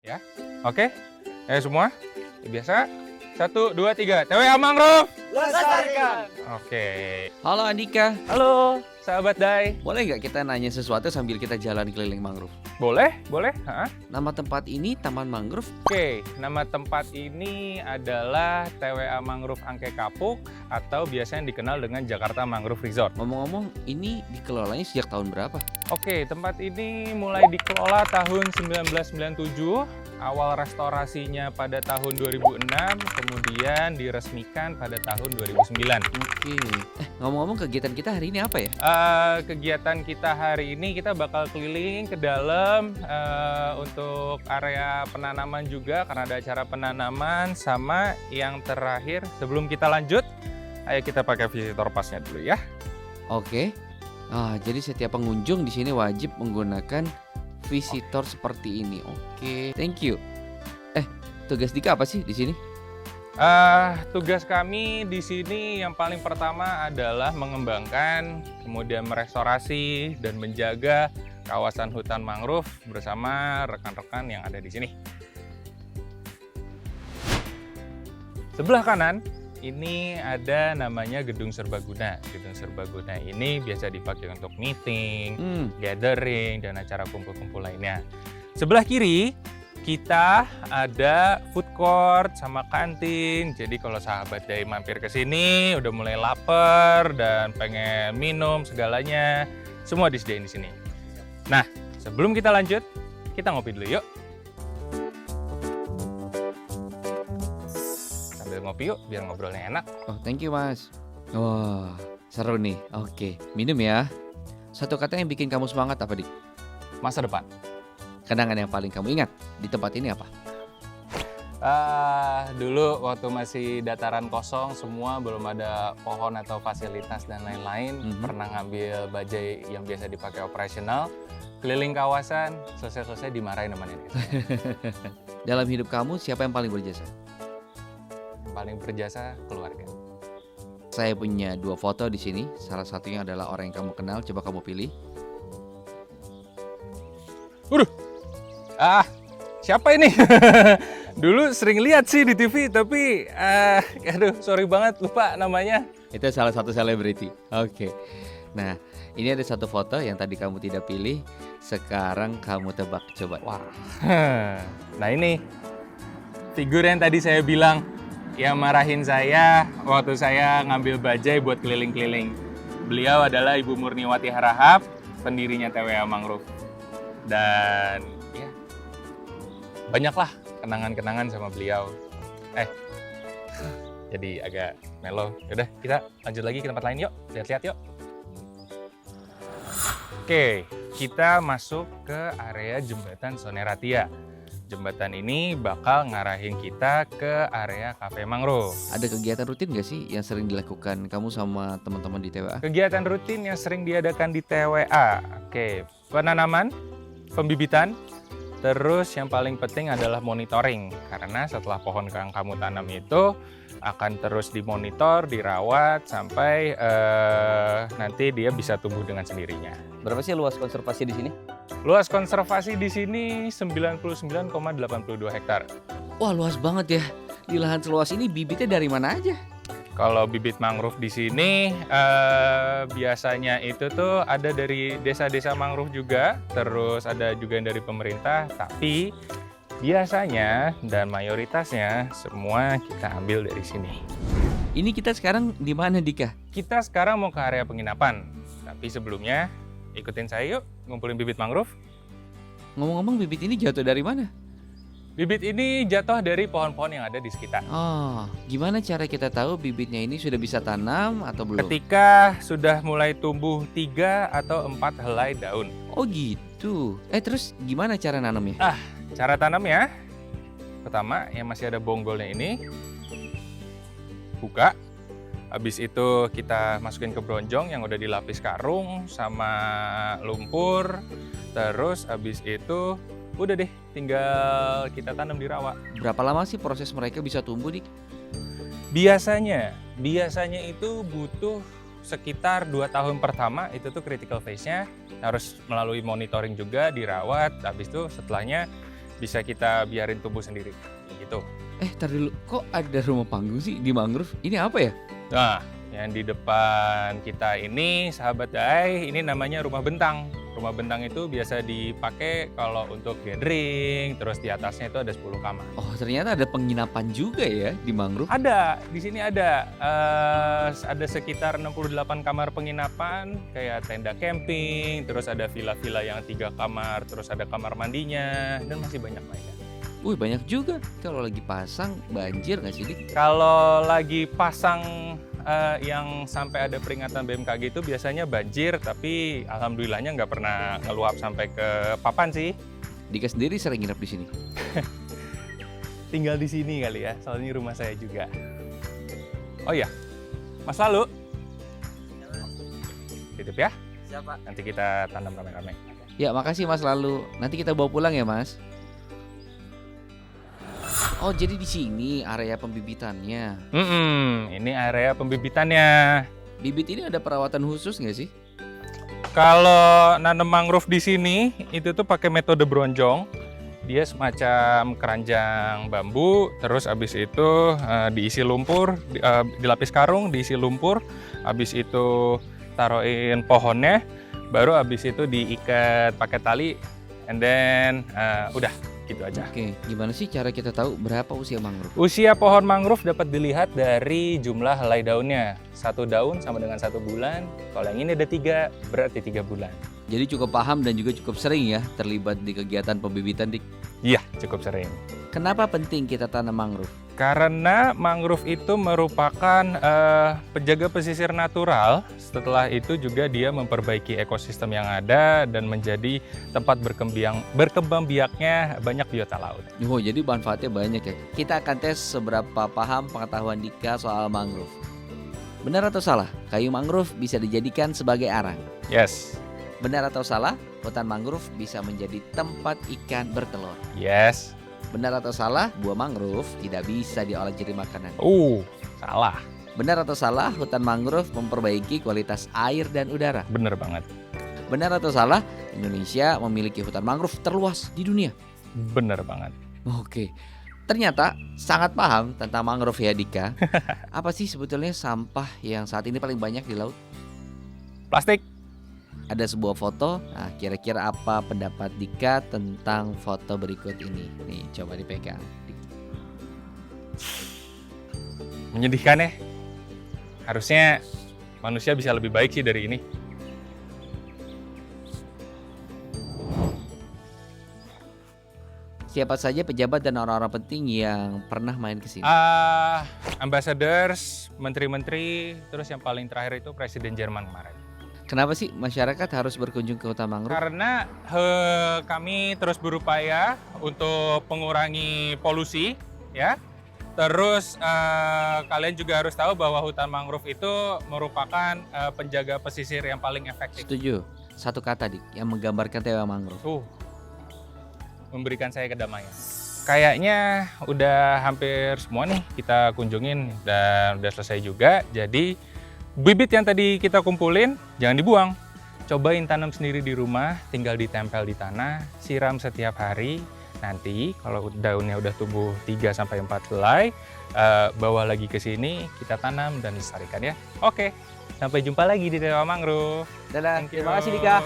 Ya. Oke, ayo semua. Biasa. 1, 2, 3. TWA Mangrove. Lestarikan. Oke. Halo Andika, Halo, sahabat Dai. boleh nggak kita nanya sesuatu sambil kita jalan keliling mangrove? Boleh, boleh. Ha? Nama tempat ini Taman Mangrove. Oke, nama tempat ini adalah TWA Mangrove Angke Kapuk atau biasanya dikenal dengan Jakarta Mangrove Resort. Ngomong-ngomong, ini dikelolanya sejak tahun berapa? Oke, tempat ini mulai dikelola tahun 1997. Awal restorasinya pada tahun 2006, kemudian diresmikan pada tahun 2009. Oke. Ngomong-ngomong kegiatan kita hari ini apa ya? Kegiatan kita hari ini kita bakal keliling ke dalam untuk area penanaman juga karena ada acara penanaman, sama yang terakhir sebelum kita lanjut, ayo kita pakai visitor passnya dulu ya. Oke. Jadi setiap pengunjung di sini wajib menggunakan visitor seperti ini. Oke, thank you. Tugas Dika apa sih di sini? Tugas kami di sini yang paling pertama adalah mengembangkan, kemudian merestorasi dan menjaga kawasan hutan mangrove bersama rekan-rekan yang ada di sini. Sebelah kanan ini ada namanya Gedung Serbaguna. Gedung Serbaguna ini biasa dipakai untuk meeting, gathering, dan acara kumpul-kumpul lainnya. Sebelah kiri kita ada food court sama kantin. Jadi kalau sahabat Dai mampir ke sini udah mulai lapar dan pengen minum segalanya, semua disediain di sini. Nah, sebelum kita lanjut, kita ngopi dulu yuk. Sambil ngopi yuk biar ngobrolnya enak. Oh, thank you Mas. Wah, seru nih. Oke, minum ya. Satu kata yang bikin kamu semangat apa, Dik? Masa depan. Kenangan yang paling kamu ingat di tempat ini apa? Dulu waktu masih dataran kosong, semua belum ada pohon atau fasilitas dan lain-lain, pernah ngambil bajai yang biasa dipakai operasional, keliling kawasan, selesai-selesai dimarahin sama nenek. Dalam hidup kamu siapa yang paling berjasa? Yang paling berjasa keluarga. Saya punya 2 foto di sini. Salah satunya adalah orang yang kamu kenal. Coba kamu pilih. Siapa ini? Dulu sering lihat sih di TV, tapi aduh sorry banget lupa namanya. Itu salah satu selebriti. Oke. Nah, ini ada satu foto yang tadi kamu tidak pilih. Sekarang kamu tebak, coba. Wah. Nah ini figur yang tadi saya bilang yang marahin saya waktu saya ngambil bajai buat keliling-keliling. Beliau adalah Ibu Murniwati Harahap, pendirinya TWA Mangrove. Dan ya banyaklah kenangan-kenangan sama beliau. Jadi agak melo. Yaudah kita lanjut lagi ke tempat lain yuk. Lihat-lihat yuk. Oke, kita masuk ke area jembatan Soneratia. Jembatan ini bakal ngarahin kita ke area Cafe Mangrove. Ada kegiatan rutin gak sih yang sering dilakukan kamu sama teman-teman di TWA? Kegiatan rutin yang sering diadakan di TWA. Oke, penanaman, pembibitan, terus yang paling penting adalah monitoring. Karena setelah pohon yang kamu tanam itu akan terus dimonitor, dirawat, sampai nanti dia bisa tumbuh dengan sendirinya. Berapa sih luas konservasi di sini? Luas konservasi di sini 99,82 hektar. Wah, luas banget ya. Di lahan seluas ini bibitnya dari mana aja? Kalau bibit mangrove di sini biasanya itu tuh ada dari desa-desa mangrove juga, terus ada juga yang dari pemerintah, tapi biasanya dan mayoritasnya semua kita ambil dari sini. Ini kita sekarang di mana, Dika? Kita sekarang mau ke area penginapan, tapi sebelumnya ikutin saya yuk ngumpulin bibit mangrove. Ngomong-ngomong, bibit ini jatuh dari mana? Bibit ini jatuh dari pohon-pohon yang ada di sekitar. Oh, gimana cara kita tahu bibitnya ini sudah bisa tanam atau belum? Ketika sudah mulai tumbuh 3 atau 4 helai daun. Oh gitu. Terus gimana cara nanamnya? Cara tanamnya, pertama yang masih ada bonggolnya ini, buka. Habis itu kita masukin ke bronjong yang udah dilapis karung sama lumpur. Terus habis itu udah deh, tinggal kita tanam di rawa. Berapa lama sih proses mereka bisa tumbuh, Dik? Biasanya itu butuh sekitar 2 tahun pertama, itu tuh critical phase-nya, harus melalui monitoring juga, dirawat. Habis itu setelahnya bisa kita biarin tumbuh sendiri gitu. Tar dulu, kok ada rumah panggung sih di mangrove? Ini apa ya? Nah, yang di depan kita ini, sahabat Dai, ini namanya rumah bentang. Rumah bentang itu biasa dipakai kalau untuk gathering, terus di atasnya itu ada 10 kamar. Oh, ternyata ada penginapan juga ya di mangrove. Ada, di sini ada. Ada sekitar 68 kamar penginapan, kayak tenda camping, terus ada villa-villa yang 3 kamar, terus ada kamar mandinya, dan masih banyak lainnya. Wih, banyak juga. Kalau lagi pasang banjir nggak sih, Dik? Kalau lagi pasang yang sampai ada peringatan BMKG itu biasanya banjir, tapi alhamdulillahnya nggak pernah ngeluap sampai ke papan sih. Dika sendiri sering nginep di sini. Tinggal di sini kali ya, soalnya rumah saya juga. Oh iya, Mas Lalu. Titip ya, Siapa? nanti kita tanam rame-rame. Ya, makasih Mas Lalu. Nanti kita bawa pulang ya, Mas. Oh, jadi di sini area pembibitannya. Ini area pembibitannya. Bibit ini ada perawatan khusus nggak sih? Kalau nanam mangrove di sini itu tuh pakai metode bronjong. Dia semacam keranjang bambu, terus abis itu diisi lumpur, dilapis karung, diisi lumpur, abis itu taruhin pohonnya, baru abis itu diikat pakai tali, and then udah gitu aja. Oke, gimana sih cara kita tahu berapa usia mangrove? Usia pohon mangrove dapat dilihat dari jumlah helai daunnya. 1 daun sama dengan 1 bulan. Kalau yang ini ada 3, berarti 3 bulan. Jadi cukup paham dan juga cukup sering ya terlibat di kegiatan pembibitan, Dik. Iya, cukup sering. Kenapa penting kita tanam mangrove? Karena mangrove itu merupakan penjaga pesisir natural. Setelah itu juga dia memperbaiki ekosistem yang ada dan menjadi tempat berkembang biaknya banyak biota laut. Oh, jadi manfaatnya banyak ya. Kita akan tes seberapa paham pengetahuan Dika soal mangrove. Benar atau salah, kayu mangrove bisa dijadikan sebagai arang? Yes, Benar atau salah, hutan mangrove bisa menjadi tempat ikan bertelur? yes. Benar atau salah, buah mangrove tidak bisa diolah jadi makanan? Salah. Benar atau salah, hutan mangrove memperbaiki kualitas air dan udara? Bener banget. Benar atau salah, Indonesia memiliki hutan mangrove terluas di dunia? Bener banget. Oke, ternyata sangat paham tentang mangrove ya Dika. Apa sih sebetulnya sampah yang saat ini paling banyak di laut? Plastik. Ada sebuah foto. Nah, kira-kira apa pendapat Dika tentang foto berikut ini? Nih, coba dipegang. Menyedihkan ya. Harusnya manusia bisa lebih baik sih dari ini. Siapa saja pejabat dan orang-orang penting yang pernah main ke sini? Ambassadors, menteri-menteri, terus yang paling terakhir itu Presiden Jerman kemarin. Kenapa sih masyarakat harus berkunjung ke hutan mangrove? Karena kami terus berupaya untuk mengurangi polusi, ya. Terus kalian juga harus tahu bahwa hutan mangrove itu merupakan penjaga pesisir yang paling efektif. Setuju. Satu kata Dik yang menggambarkan tema mangrove. Memberikan saya kedamaian. Kayaknya udah hampir semua nih kita kunjungin dan udah selesai juga. Jadi bibit yang tadi kita kumpulin jangan dibuang. Cobain tanam sendiri di rumah, tinggal ditempel di tanah, siram setiap hari. Nanti kalau daunnya udah tumbuh 3-4 helai, bawa lagi ke sini, kita tanam dan lestarikan ya. Oke, sampai jumpa lagi di Dewa Mangrove. Dadah, Thank you. terima kasih Dika.